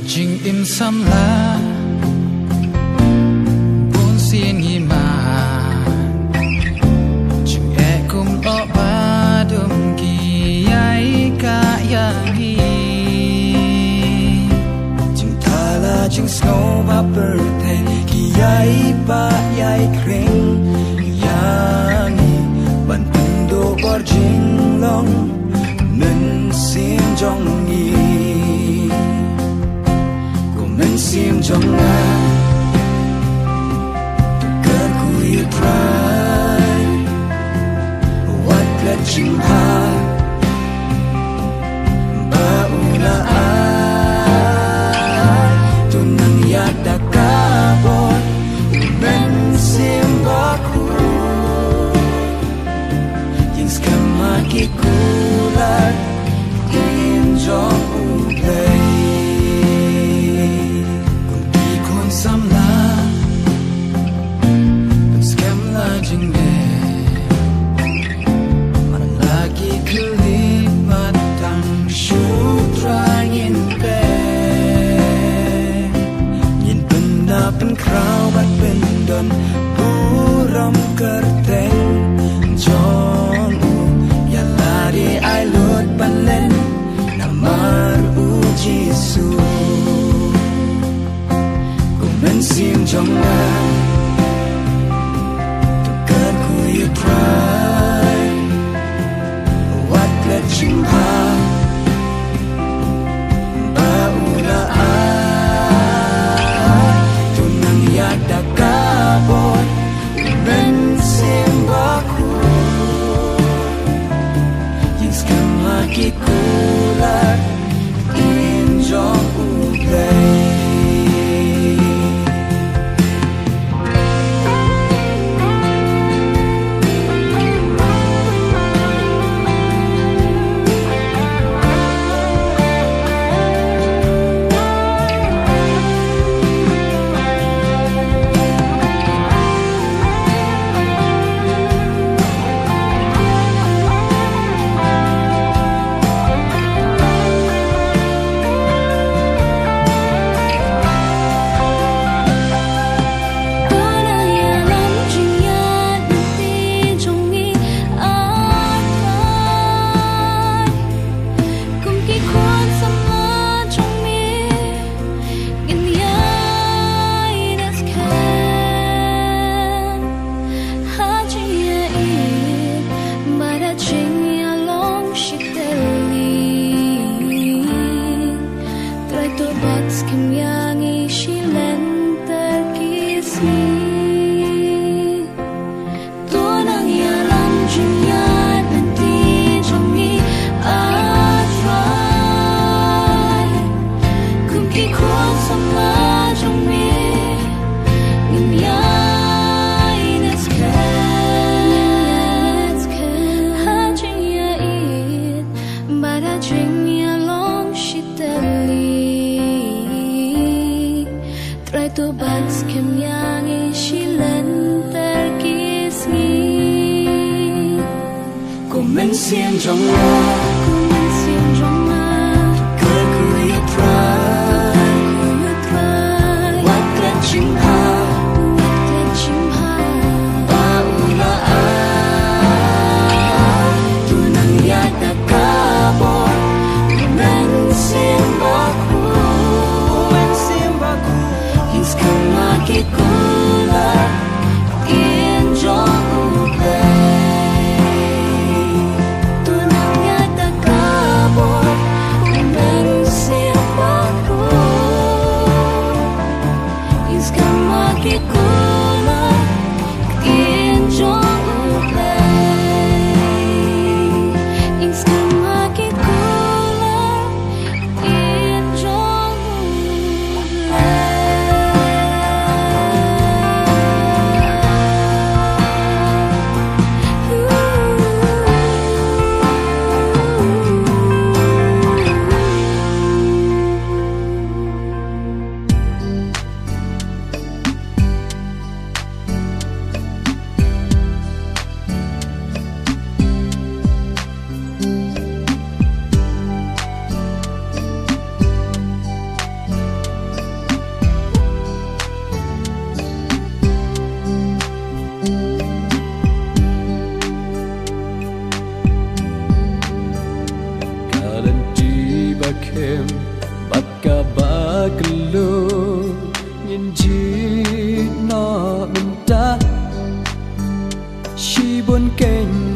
Jing im sam la bun xin nghi ma Jing e kum o ba dum ki ai ka ya hi Jing ta la jing snow ba per the ki ai ba ai kring ya ni ban tung do bor jing long men sim jong ni sim trong nga cơn cùi trai wat let chim ha ba una ai tu nang ya da ka bot men sim ba ku yin skama ki kular in jong play Sam la scam la jing ne man lagi kelipat tang trying in bed yin benda pen krau bat pen don buram kerteng jong ya lari ai lut ban len namar u jisu men sim trong nga cơn cùi trai wat let chim ha ba una ai tu nang ya da ka bot men sim ba ku yin skama ki kula in jong u play sim trong nga cơn cùi trai wat let chim ha ba una ai tu nang ya da ka bot men sim ba ku yin skama ki kula in jong play tu nang ya da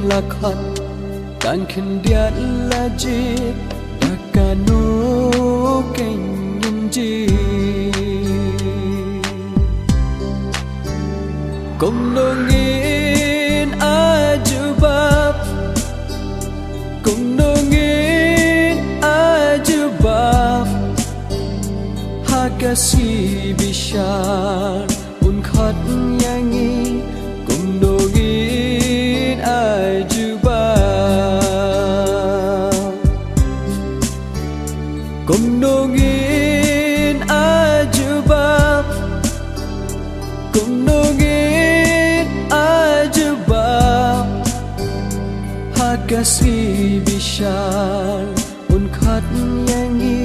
la khat kan khin diat la jit dakanu ken ji kum nongin ajubab kum nongin ajubab hakasi bishar un khat yangi kum nongin ajubab kum nongin ajubab kum nongin ajubab hakasi bishar un khat yangi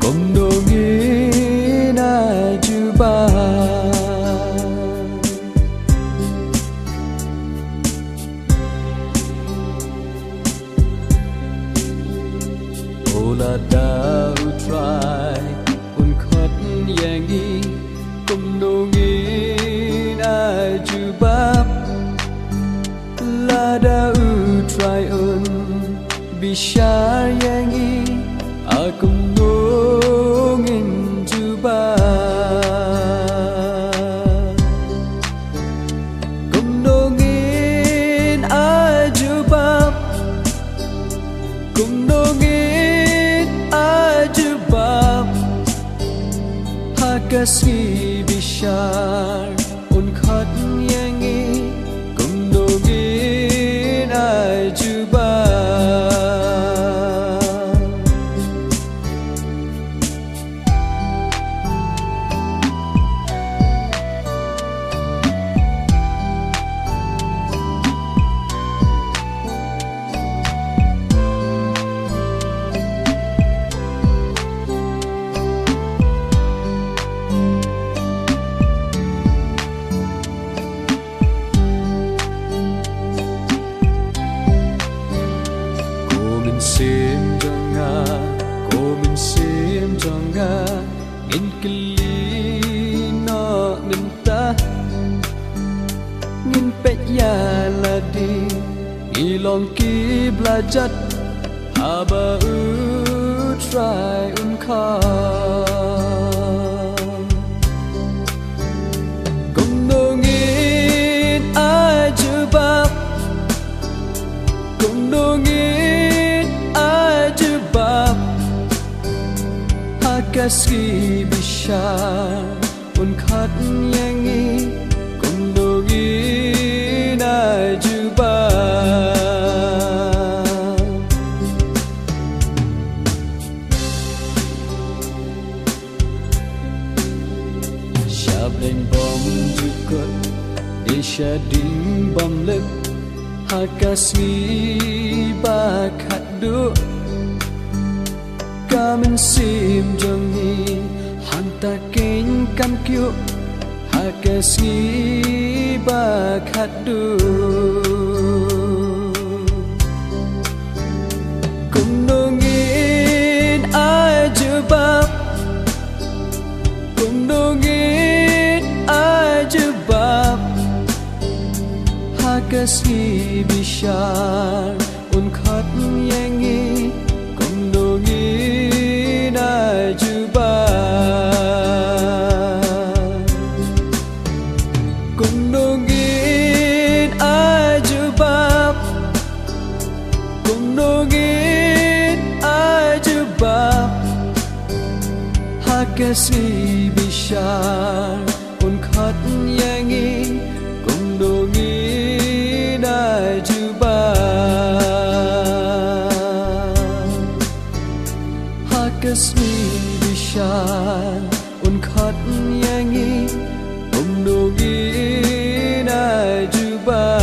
kum nongin ajubab ola da utrai un khat yangi kum nongin ajubab la da utrai un bishar yangi akum nongin jubab kum nongin ajubab kum nongin ajubab hakasi bishar un khat yangi kum nongin ajubab sim jonga komin sim jonga in kili no minta ngin pet ya ladi ilong ki belajar aba utrai kha kum nongin ajubab kum nongin ajubab hakasi bishar un khat yangi kum nongin ajubab shabling bom jukut disha ding bom lek hakasi bakhat du kamen sim jongi hanta ken kam kyu hakasi bakhat du kum nongin ajubab kum nongin ajubab hakasi bishar un khat yangi kum nongin ajubab kum nongin ajubab kum nongin ajubab hakasi bishar un khat yangi kum nongin ajubab hakasi bishar un khat yangi kum nongin ajubab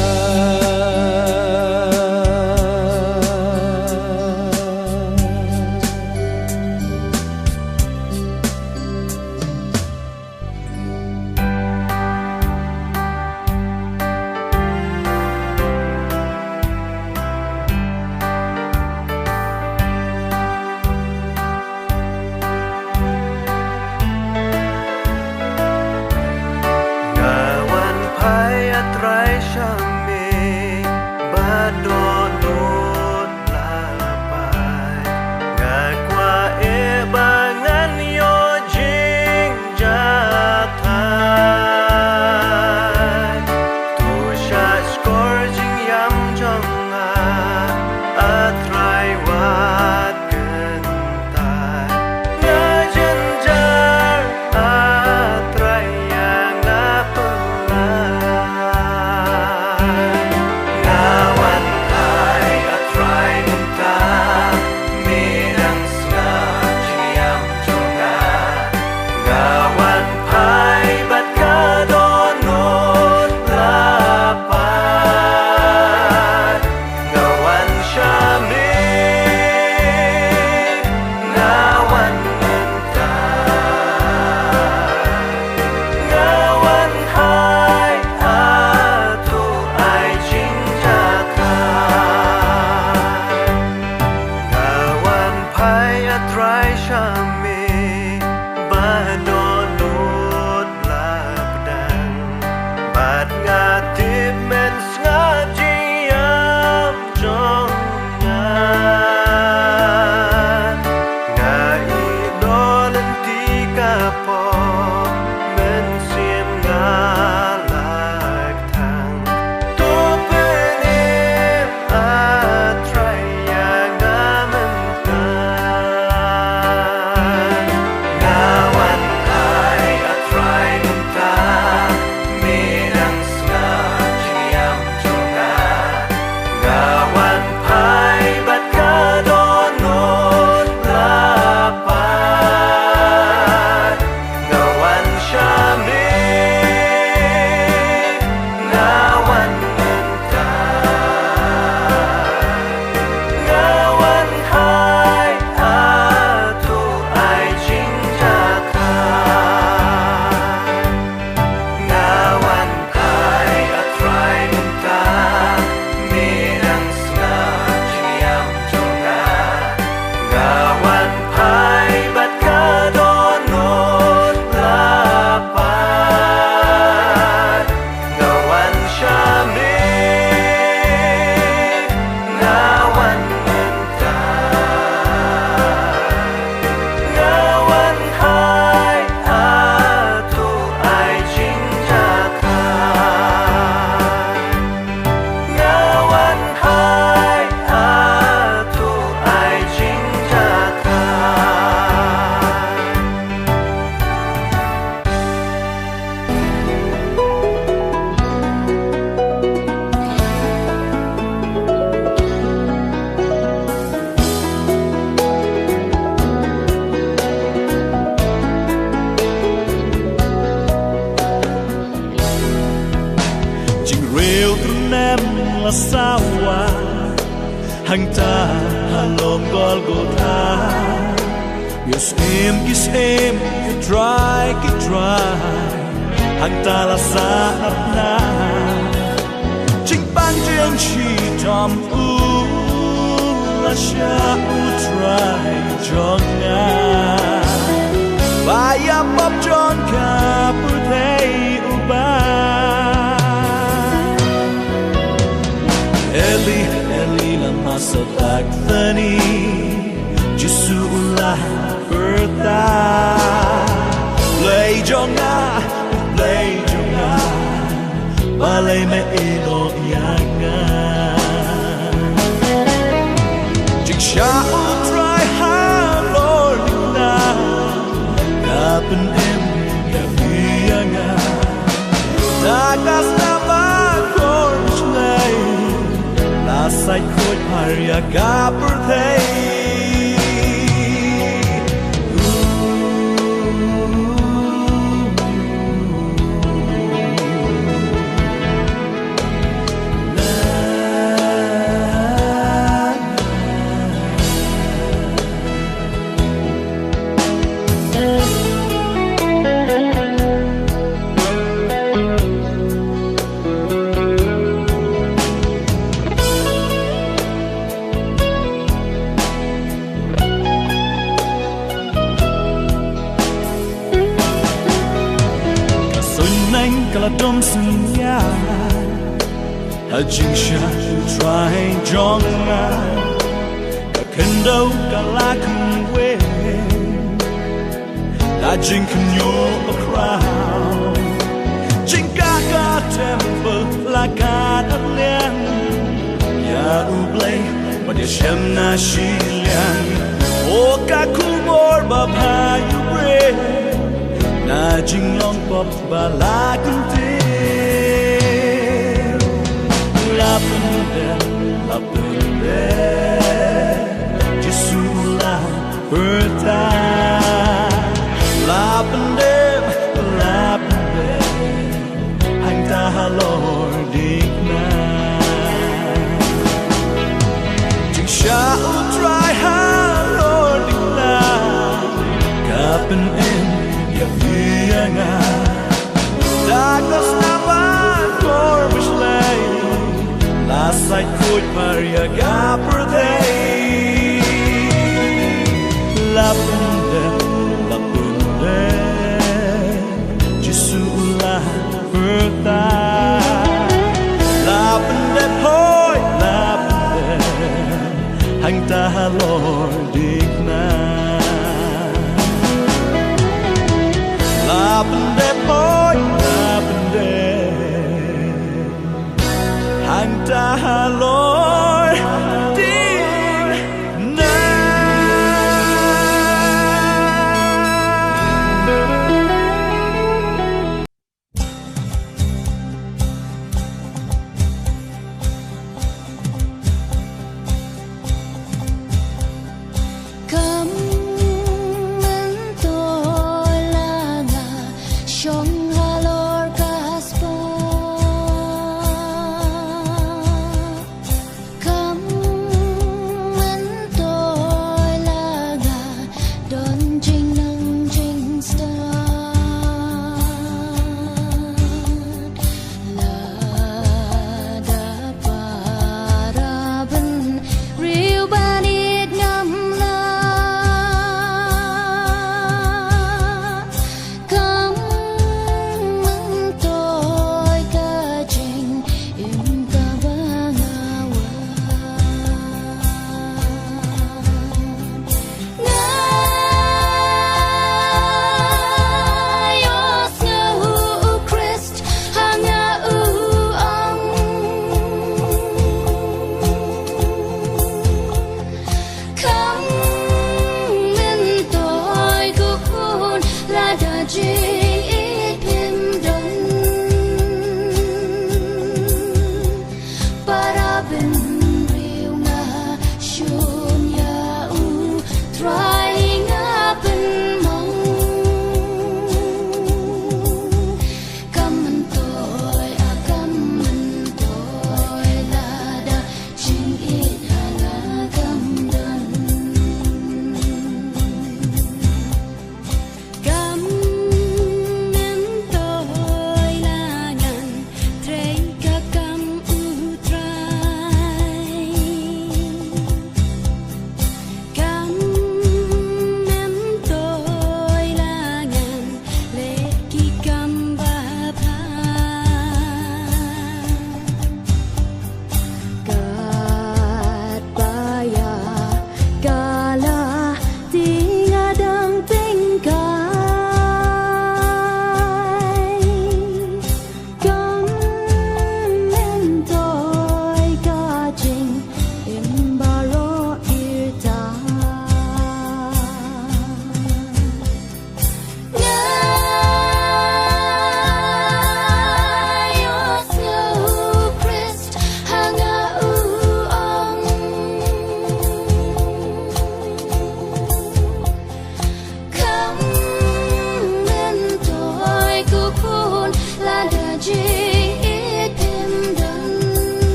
asawa hangta halom Golgotha Kisim kisim kitry hangta la saat na Ching ban jiang chi tom u la sha u try jonga Vaya pop jon ka putei uba Eli, Eli lama sotak thani Jesu ulah berta Play jonga Balay me ino yanga Jig sha utray ha Lord na Kapan em kapiyanga Takas na magkorchlay Nasay ko'y parya kapurtay Kaladom siya Hajing siya try trong ai cả khen đâu cả lá không quên đã chính không nhớ a crowd chính cả temple là cả đất liền ya u play mà để xem na shi liền o cả khu bor ba pa you pray na chính long pop ba la cung Lapende, Jesula berta. Lapende, Hang tahalor digna. Jing sha utrai halor digna. Kapen in ya fianga. Darkness naman korbislay. Last I could paria gaperde Lapende Jisulah berta Lapende poi Lapende Hang tahalor digna Lapende poi Lapende Hang tahalor digna Cấm tôi là ngà trong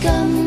Hãy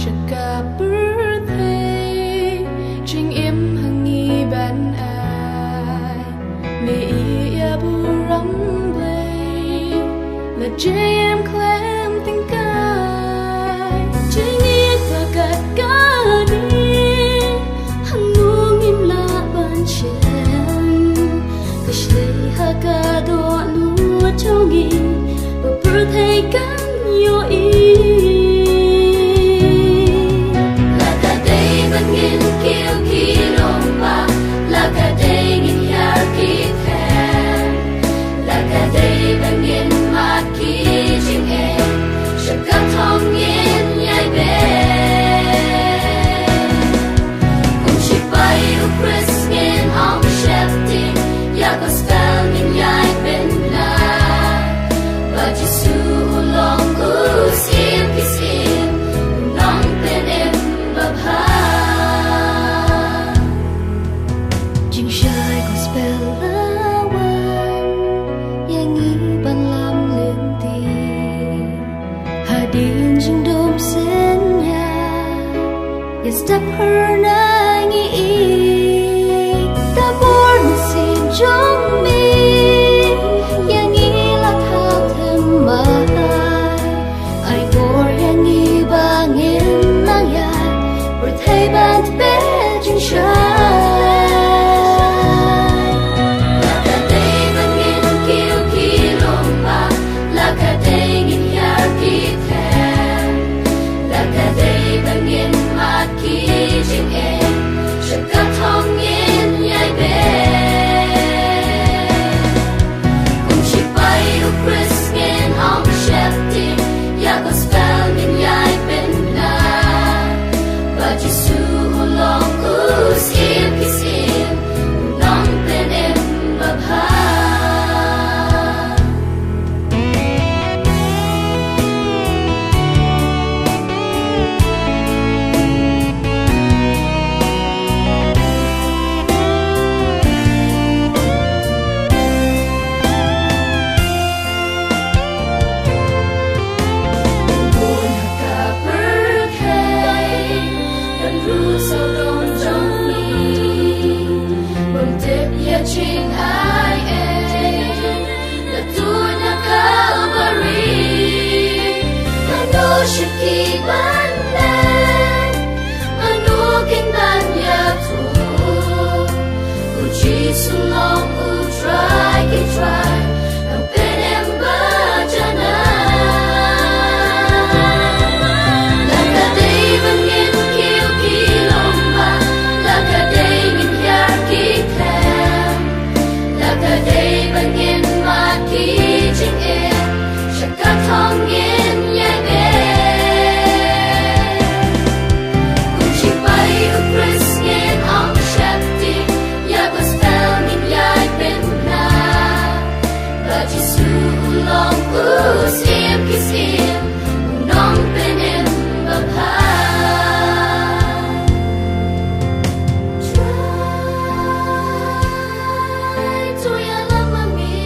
subscribe worship ki ban lên manu kinh ban ya tu uchi sung long u try ki try no pen em ba jana la ka day ban ngin kiu ki long ba la ka day ngin yar ki khem la ka day ban ngin ma ki jing e shaka thong ngin ye be uchi pai u chris ngin ong shakti ya gospel ngin yai ben na ba jisu long u sim ki sim nong ben em ba pa try to ya love me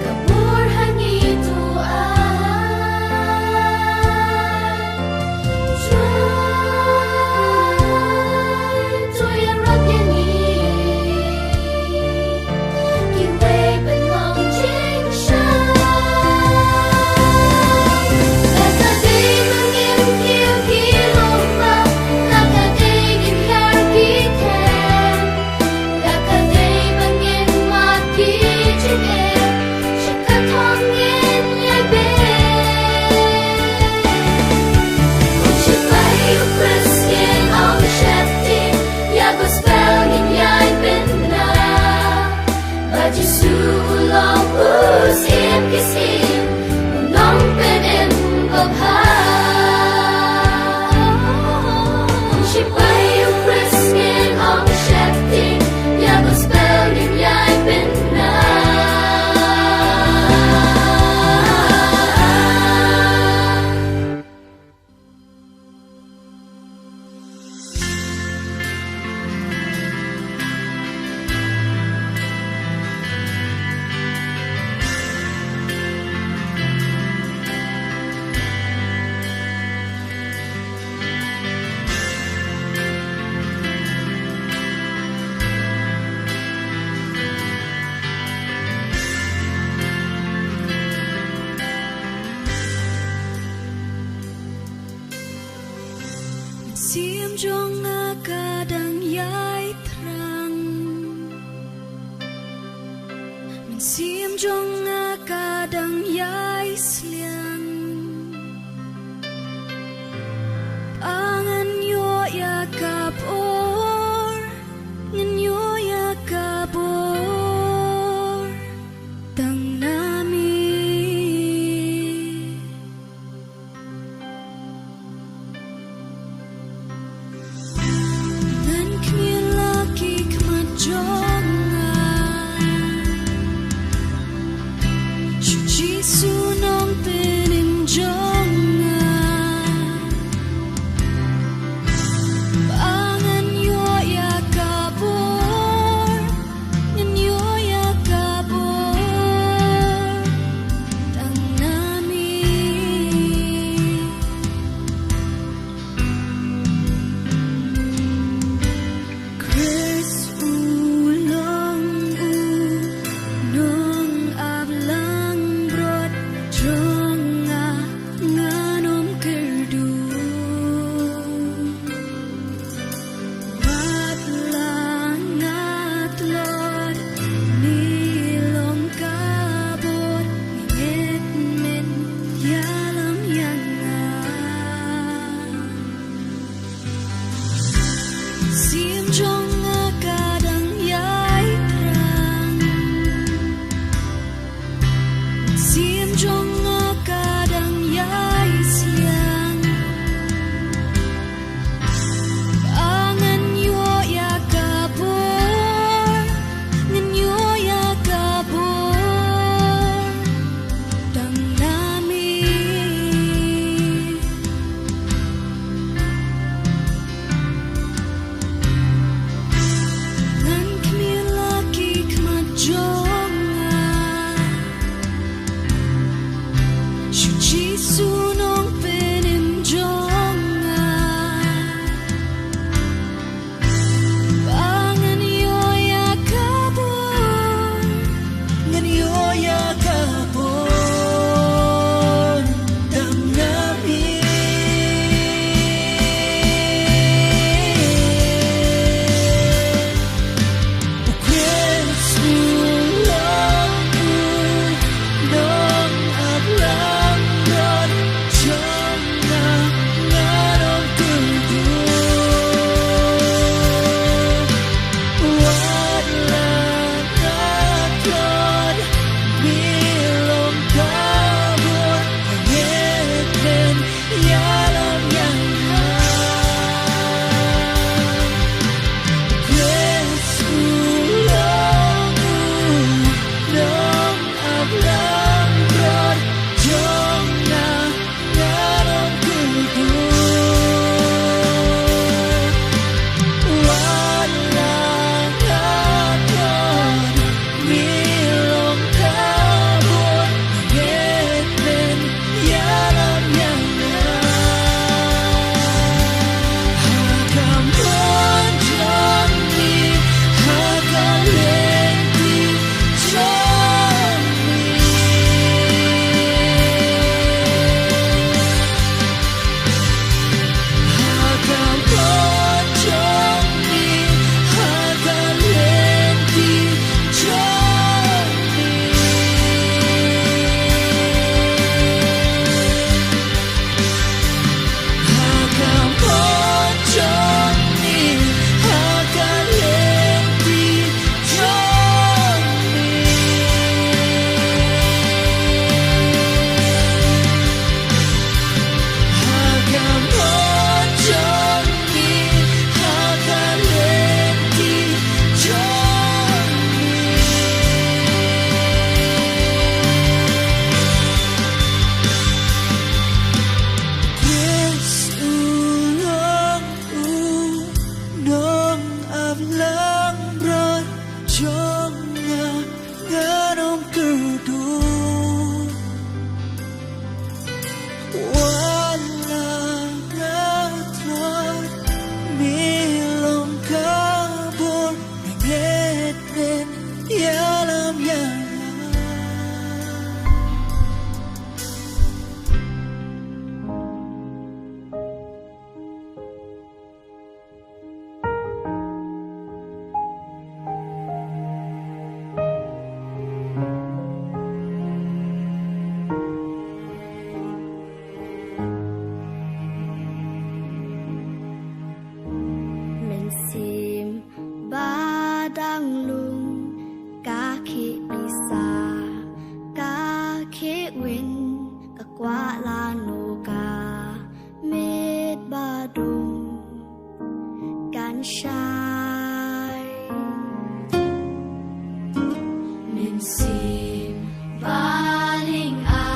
kabur hangi tu try to ya rap yang ni ki wei ben long jing shan la ka day mang em kiu ki long ba la ka day ngin yar ki khem la ka day mang em ma ki jing e shaka thong ngin ye be uchi pai u chris ngin ong shakti ya gospel ngin yai ben na ba jisu long u sim ki sim nong ben em ba pa uchi pai u chris ngin ong shakti ya gospel ngin yai ben na Siam jong kadang yai terang Min siam jong kadang yai sliang Pangan yo ya kapor Ngan yo ya kabor Tang nami lanuka mit badung gan shai min sim baling a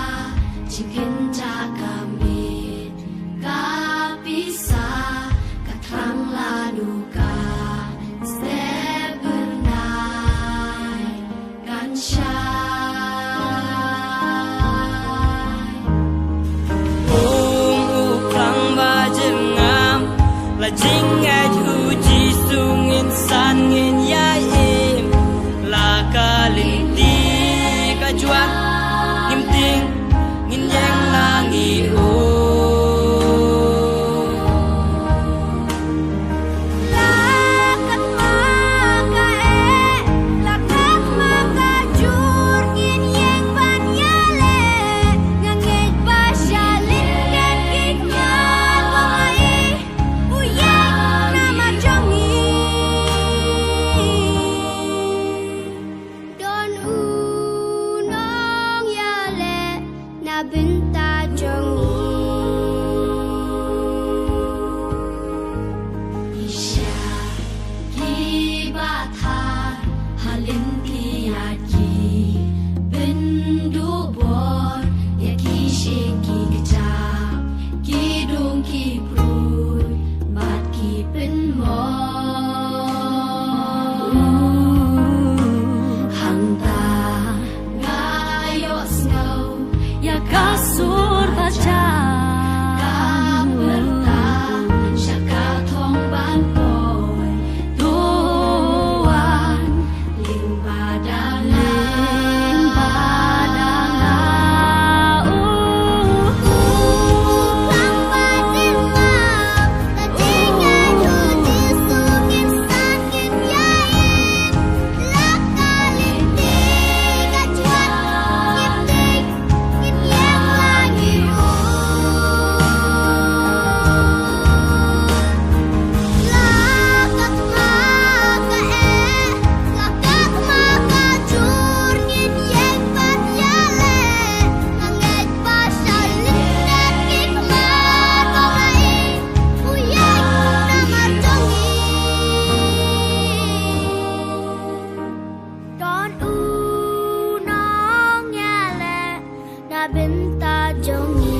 chicken jaga mit ka bisa ka trang lanuka step bernai gan shai là chính ai hu chi sung in san in ya im là ca linh ti ca chuan im ting in yang la ngi o Binta jongi isya gibatan halin tiaki bendu bor ya kishe ki kejap kidung ki prut bat ki pen mo hangta ngayo snow ya kasur baca kaperta syaka thong ban boy tuan ling badanga lang badinga tatinga juti sungin sakin yain lakaliti kacuan ngiptik yang lagi lakak maka cur ngin yang pat yale langit pasal lindat kikmat kongai uyang namar jongi don unong yale na binta jongi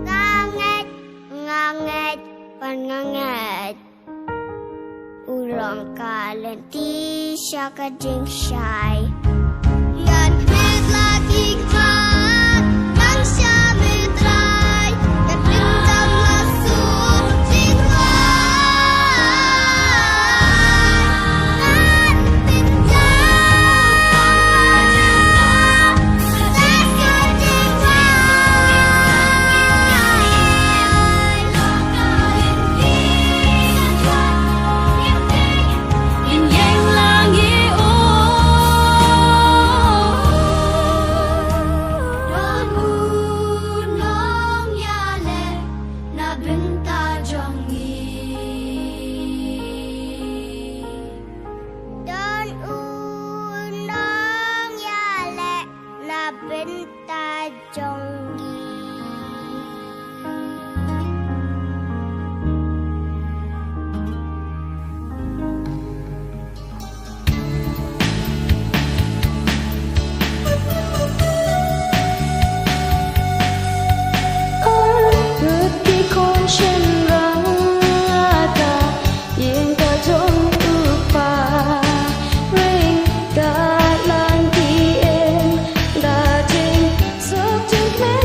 nganget nganget pan nganget ulang kalen ti syaka jing syai yan met lagi kat kan sya metrai dan bintang masuk jingwai Dan undang yale na binta jongi Reti kon chen rang ada yen ka jong upa ring da lang ti en da jing sok jing kle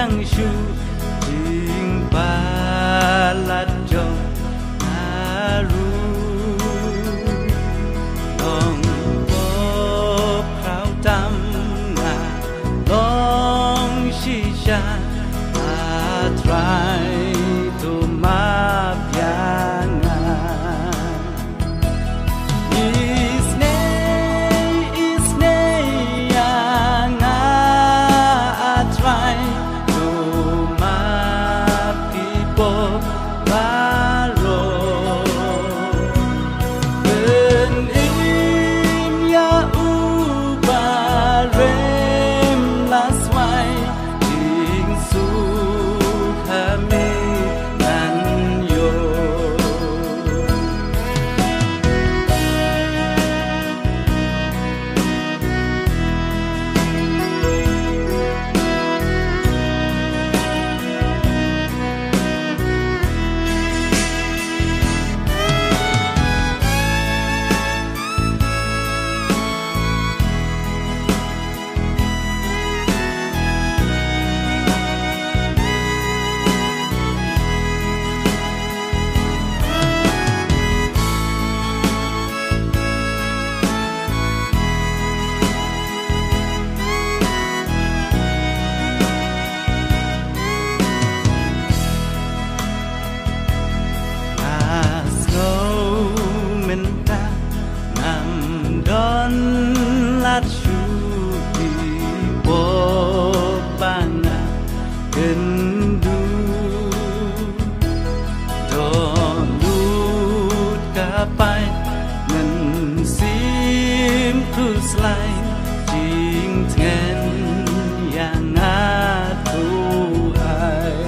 yang shu jing balat jong aru long pop krau tam nga long shisha try to mapianga isne yanga try to mapipo baro ben im ya ubarem laswai ding su kami nan yo don lat shu di po banga gendu don lut kapai ngân sim cruise line jing ten yang ngatu ai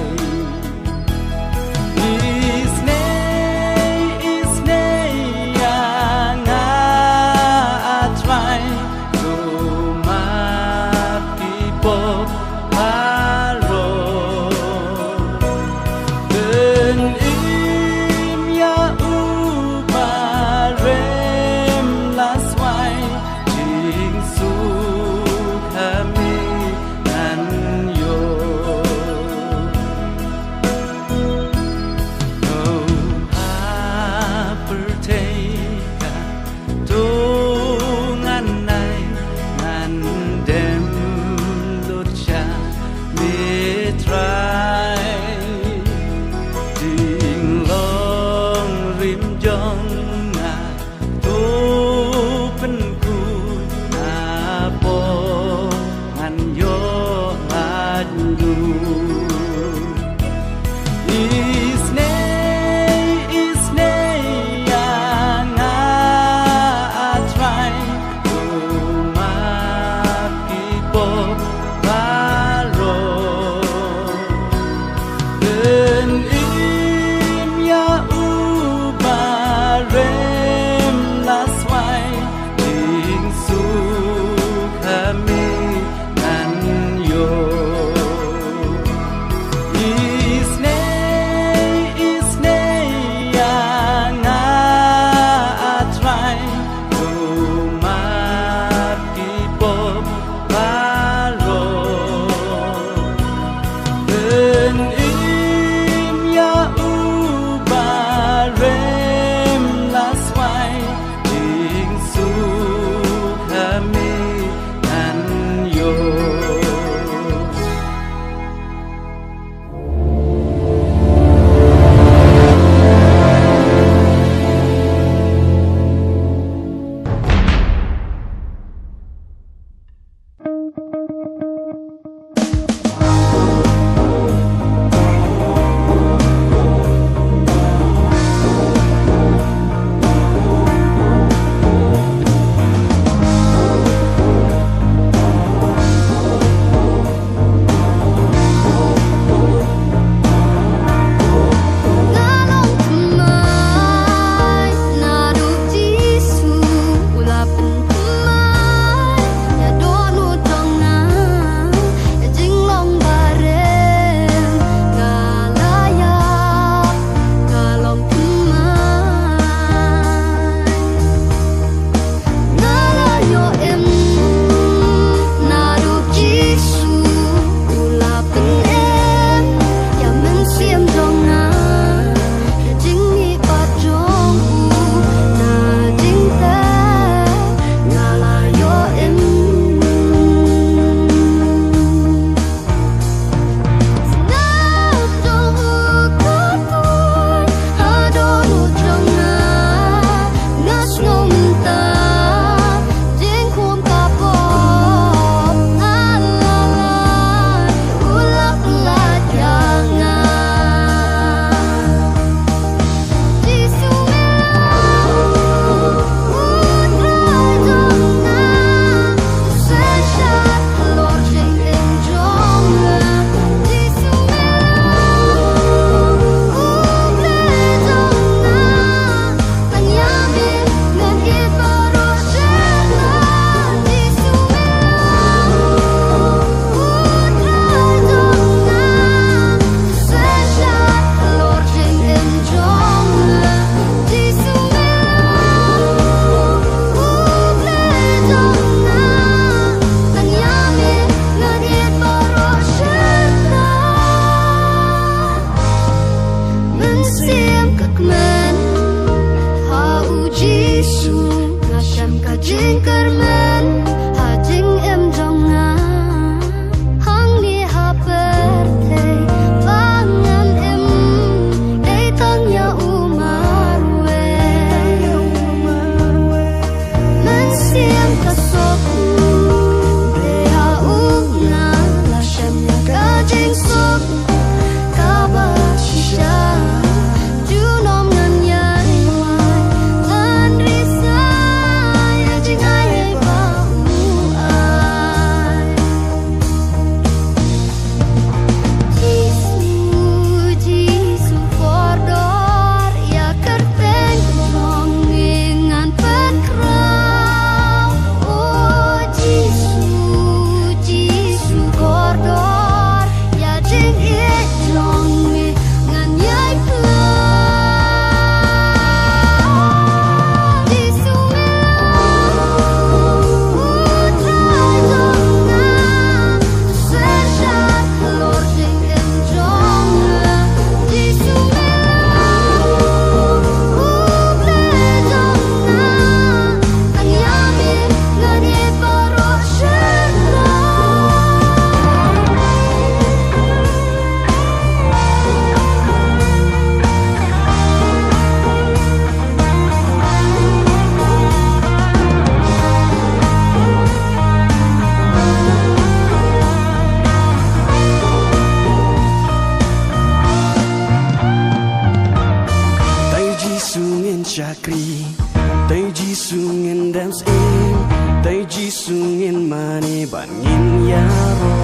ban ngin ya ro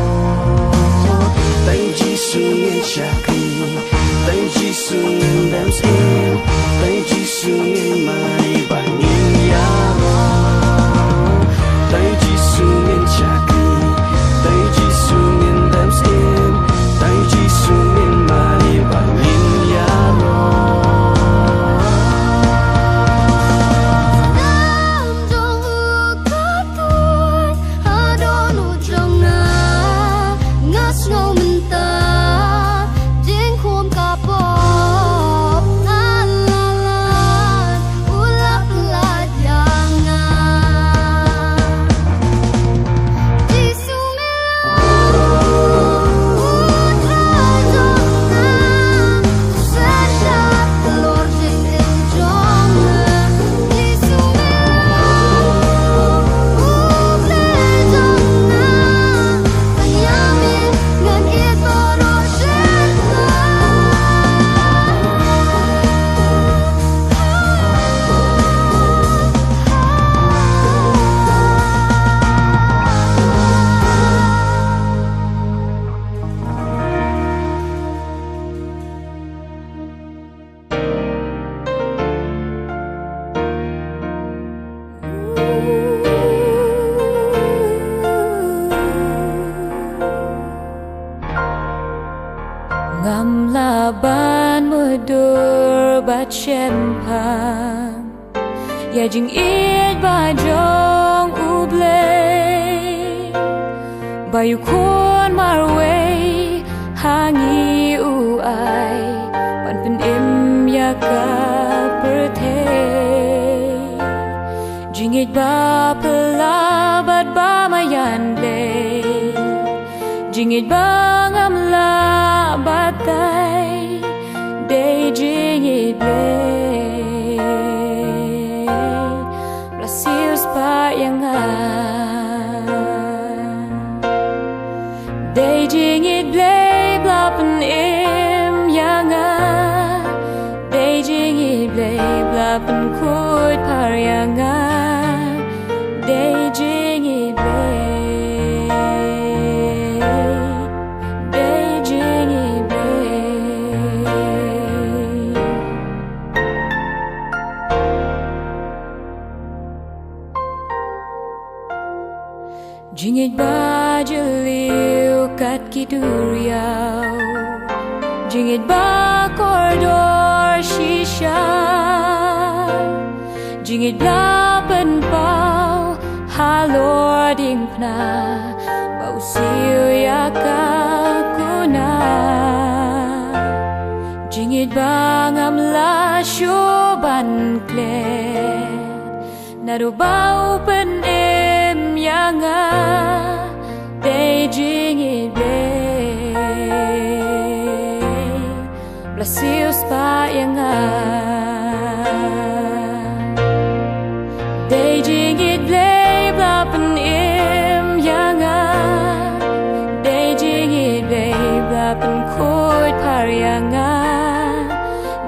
tay chi su ngin cha ki tay chi su ngin dam sin tay chi su ngin mai ban ngin ya ro tay chi su ngin cha ki tay chi su ngin dam sin tay chi su ngin mai ban ngin ya ro ngam laban mudur bat shempang ya jing it ba jong uble bayu kon marwe hangi u ai pan pen im ya ka perthe jing it ba pela bat ba mayan le jing it ba ngam la batai day jing it play Blasius pa yang day jing it play blapen im yang day jing it play blapen kut par yang day jing it play Jingit ba jeliu kat kiduriau Jingit ba koridor shisha Jingit ba penpau halor ding pna Bau siu ya kakuna Jingit ba ngamla syuban klet Nadu bau pen yang day jing it play Blasius pa yang day jing it play blapen im yang day jing it play blapen kut par yang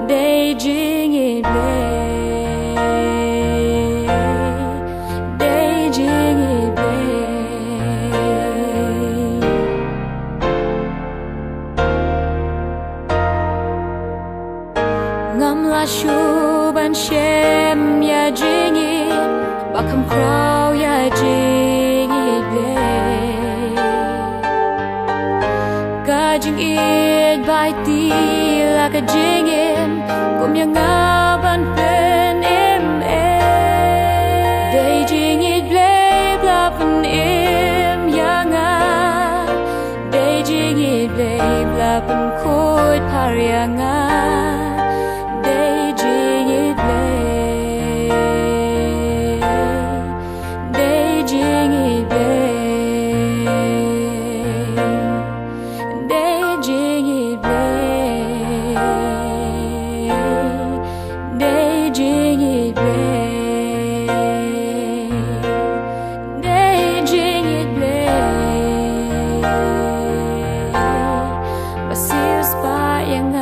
day jing it play Syuban shem ya jingit bakam crow ya jingit blay ka jingit bai ti la ka jingit kum yang ngaban pen im day jingit blay blapen im yang day jingit blay blapen kut par yang Blasius pa yang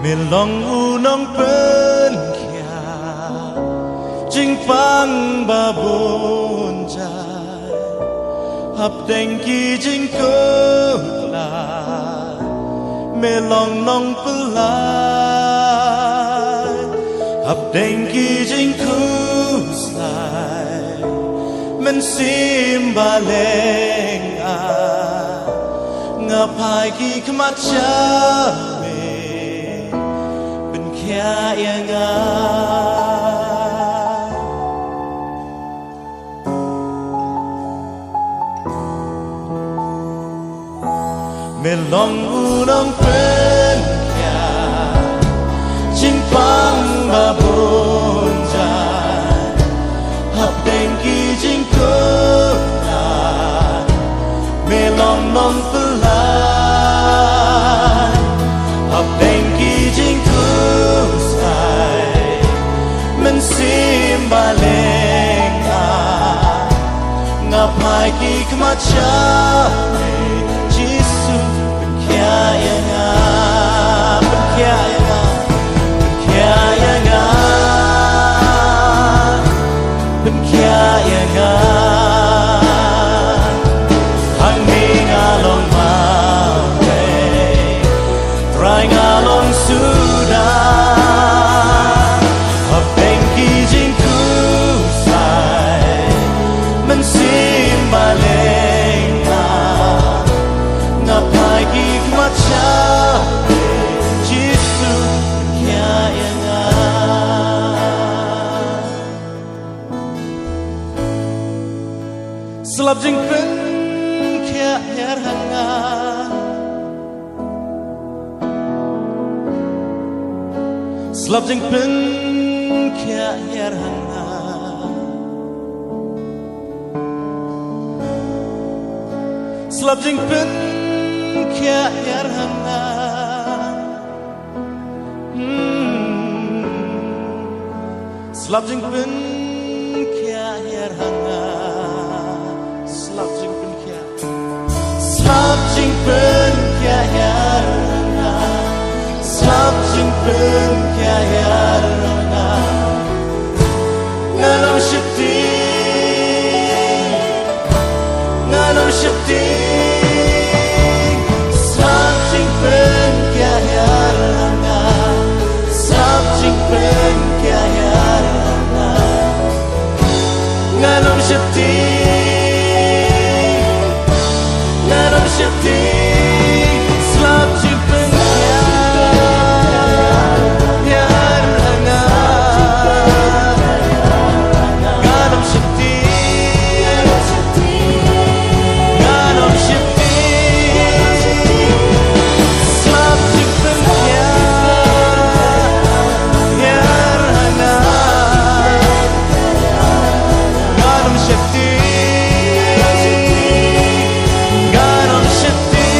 Melong unong pen kia Jing pang babon jai Hap dengki jing kula Melong nong pelai Hap dengki jing kuslai Men simbaleng Ngapai ki kemacam Kya yang Melong unong pen kya Jing pang babon jai Hap dengki jing kona Melong nong pelai Hap dengki jing Men simbaleng Ngapai ki kemacam Jisu berkiayang Berkiayang Berkiayang Berkiayang Hang ni ngalong mawe Try ngalong sudah Slap jing pen kia yar hanga Slap jing pen kia yar hanga Slap jing pen kia yar hanga Slap jing pen kia yar hanga Slap jing pen kia Slap jing pen kia yar hanga Slap jing pen kia yar hanga Ngalong shiti Ngalong shiti Slap jing pen kia yar hanga Slap jing pen kia yar hanga Ngalong shiti Ngalong shiti Slap jing pen kia yar hanga Ngalong shiti Ngalong shiti Slap jing pen kia yar hanga Ngalong shiti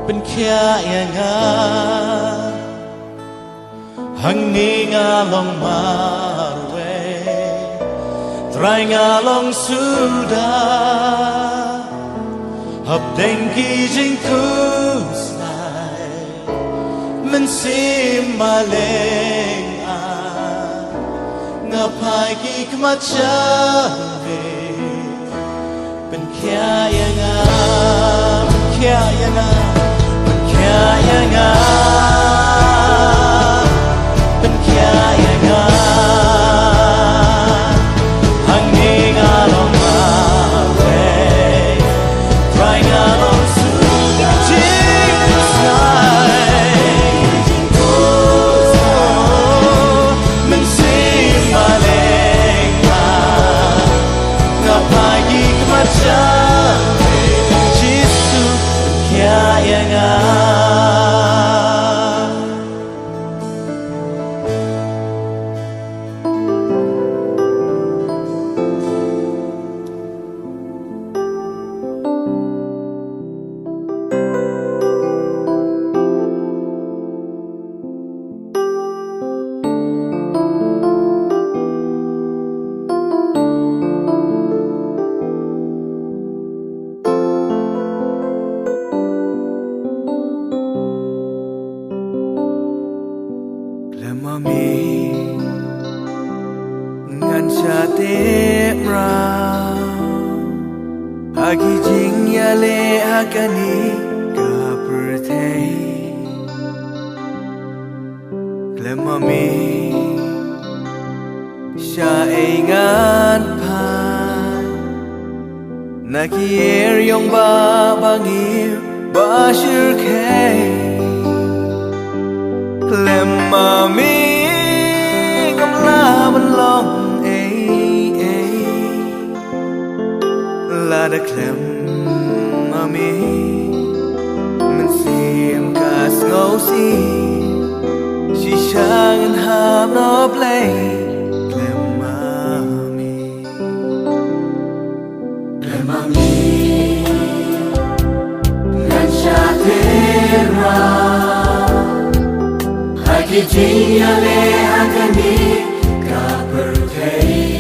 Bên kia nga hang ni nga long marwe try nga long sudah hab dengki jing kusnai men simbaleng ngapai ki kemacame bên kia nga bên kia nga hang ni nga long mawe try nga long sudah jing kusnai men simbaleng ngapai ki kemacam Jisu berkiayang Mami ngan cha te ra hagi jing ya le hakani ka perte le mami sha e ngan pa na kier yong ba bangir ba shir ke le mami ngam la ban long la da klem mami mình sim ka ngâu si chỉ sang ham nó play klem mami ngan cha te ra hai ki jing ya le hakani ka birthday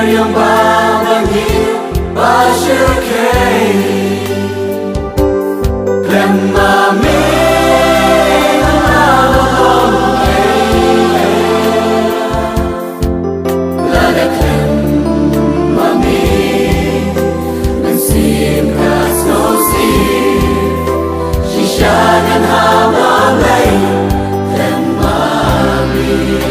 yang bangi basir kei klem mami la da klem mami men sim kas no si shishagan hawa lay klem mami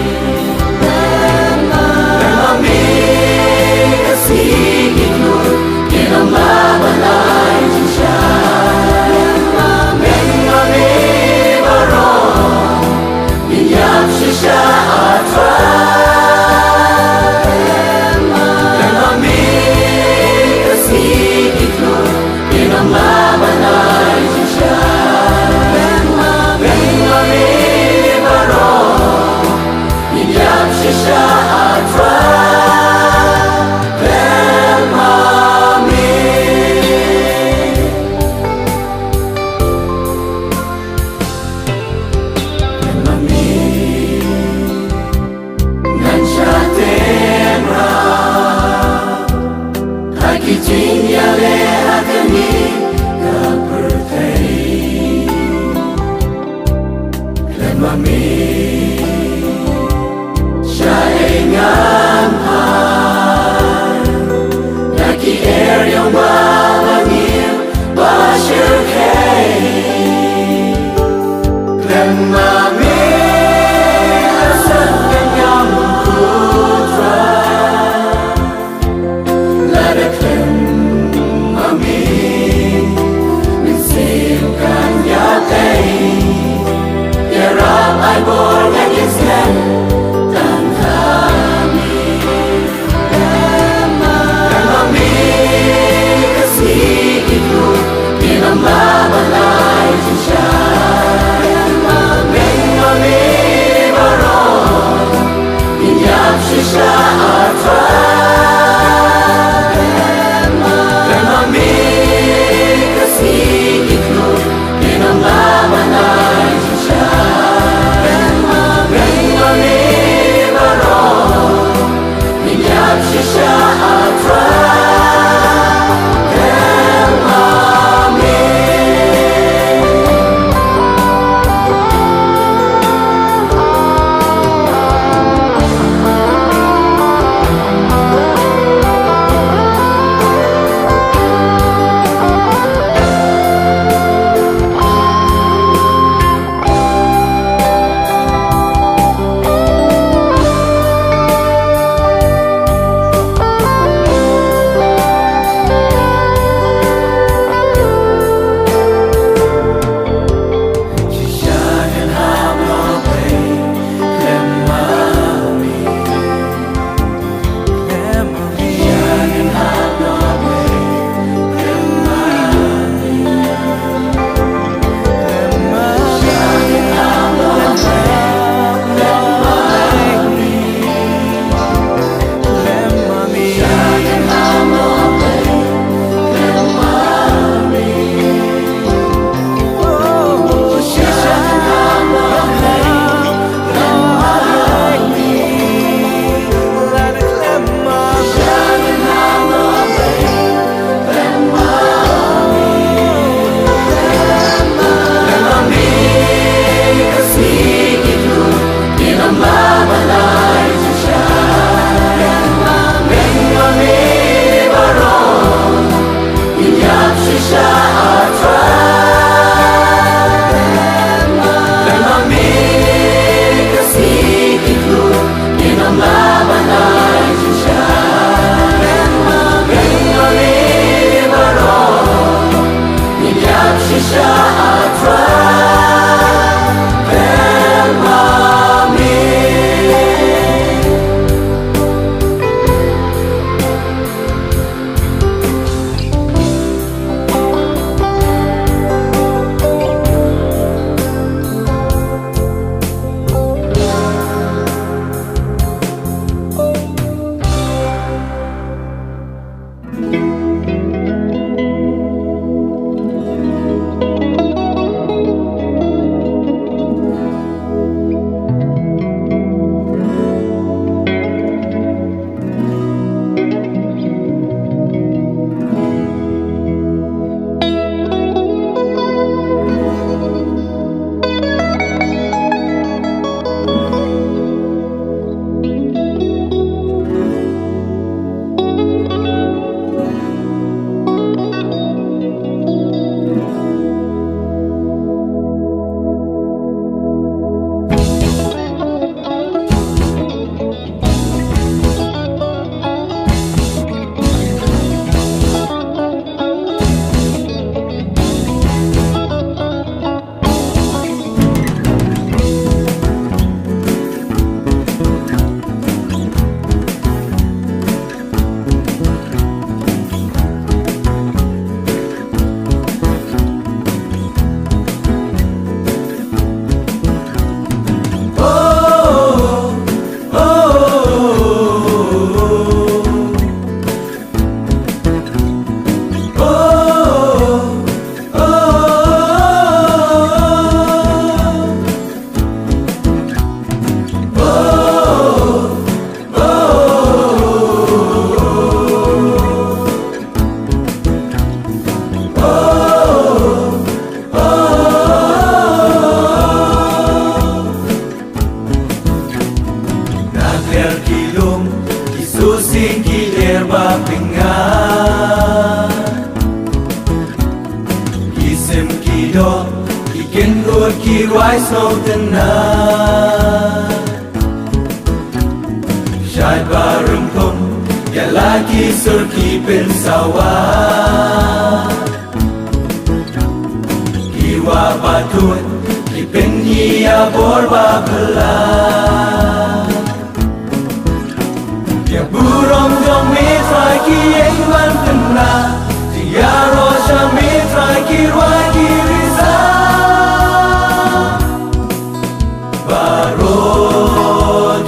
Pusing ki erba pingat Kisim ki do Ikin ur ki ruai snow tenang Syait barum kum Ya lagi sur ki pensawah Kiwa batut Ki penyiya borba belah Ya burung jong mitra ki engman kena Dia rosha mitra ki ruai ki riza Baro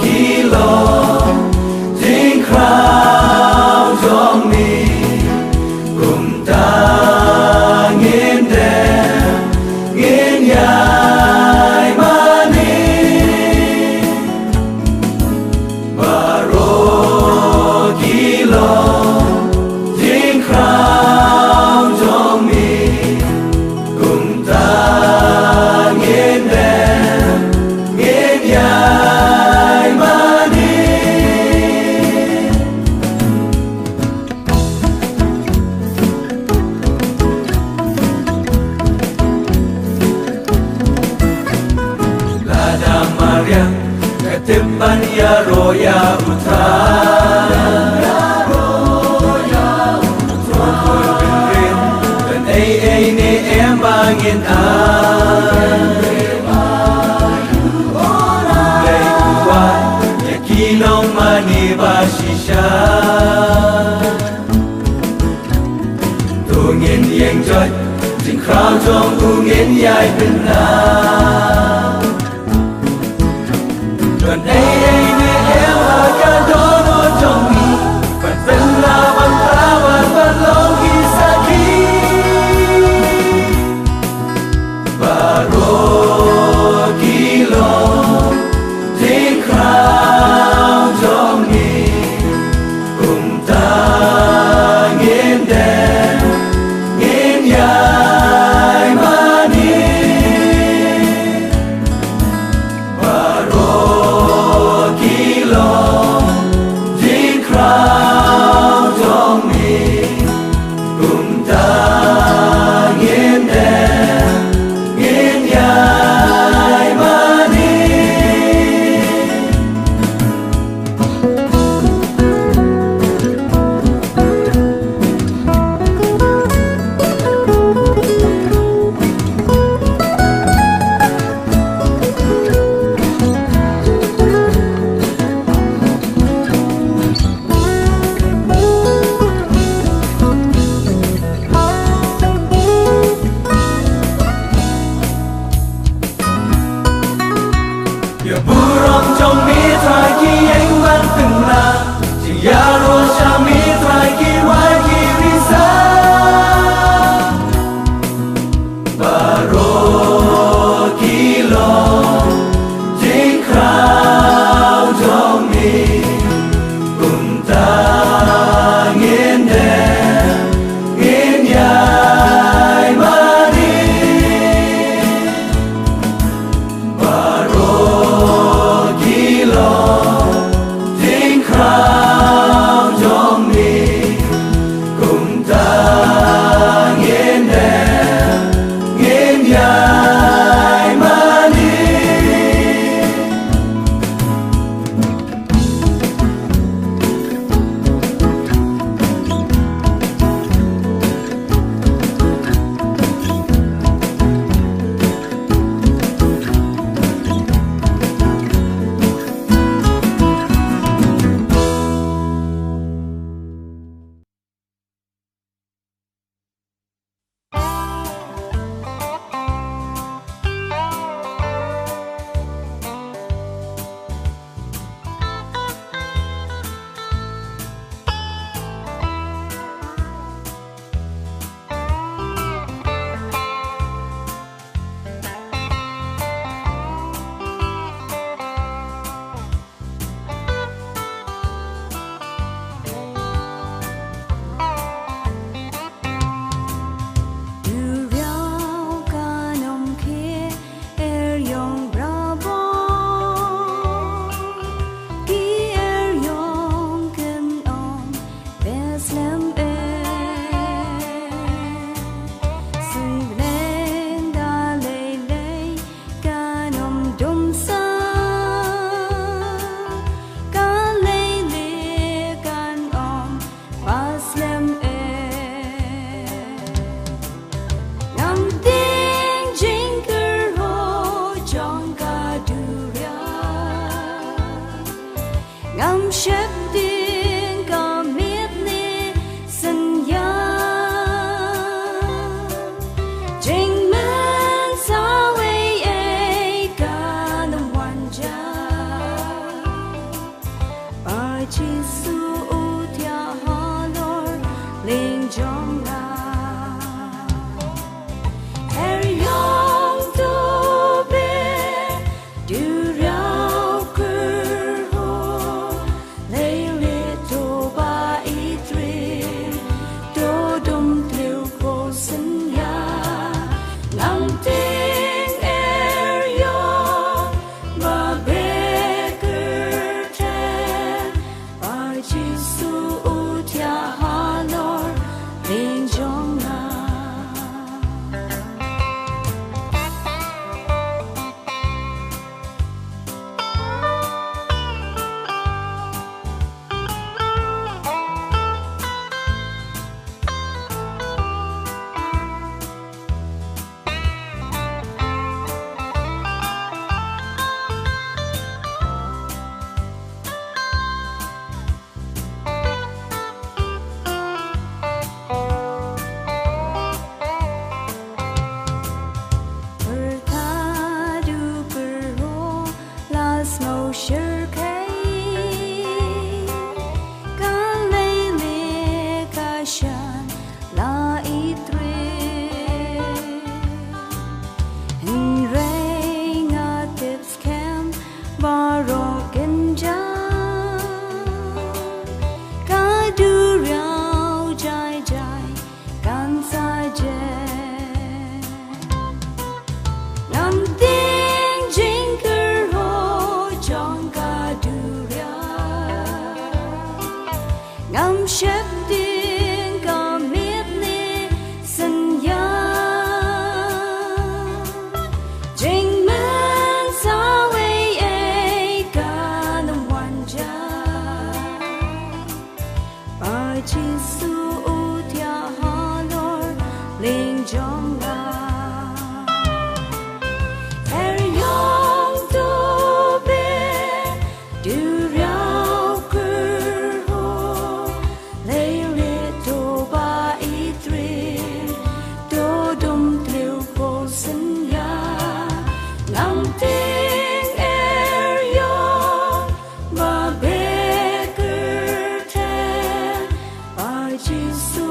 kilo Jing krau jong mi Kum ta ngin dem Ngin yai mani Baro kilo Jing krau jong mi Kum ta ngin dem Ngin yai mani Lada Maria Ketipan ya roya utara Tukul binrin Dan ay ni em bangin Lay kuat Ya kilong mani basisya Tungin yang joy Jing krau jong ungin yai benang Tuần ấy nè em ở cả đó nó trong mi Vẫn vẫn là vẫn ta vẫn vẫn lâu khi xa khi Và rô kilo Thế khao trong mi Cùng ta nghiên đèn Nghiên yai mani Và rô kilo Jing krau jong mi Kum ta ngin dem Ngin yai mani Ya burung trong mitra ki anh vẫn từng là Chỉ ya rosha mitra ki ruai ki riza Baro kilo Jing krau jong mi Kum ta ngin dem Ngin yai mani Baro kilo Jing krau jong mi du rao jai jai kan sa je nam tiếng jing cơ ho trong ca du rao ngam shep tiếng ca miết ni sinh ya jing men sa wei ai ca nam wan ja ba chi su u tia ha lor ling jong la er yong tu be du rao cơ ho lei le to ba i tri do dum tleu ko sin ya ngam tiếng er yong ba be cơ the ba chi su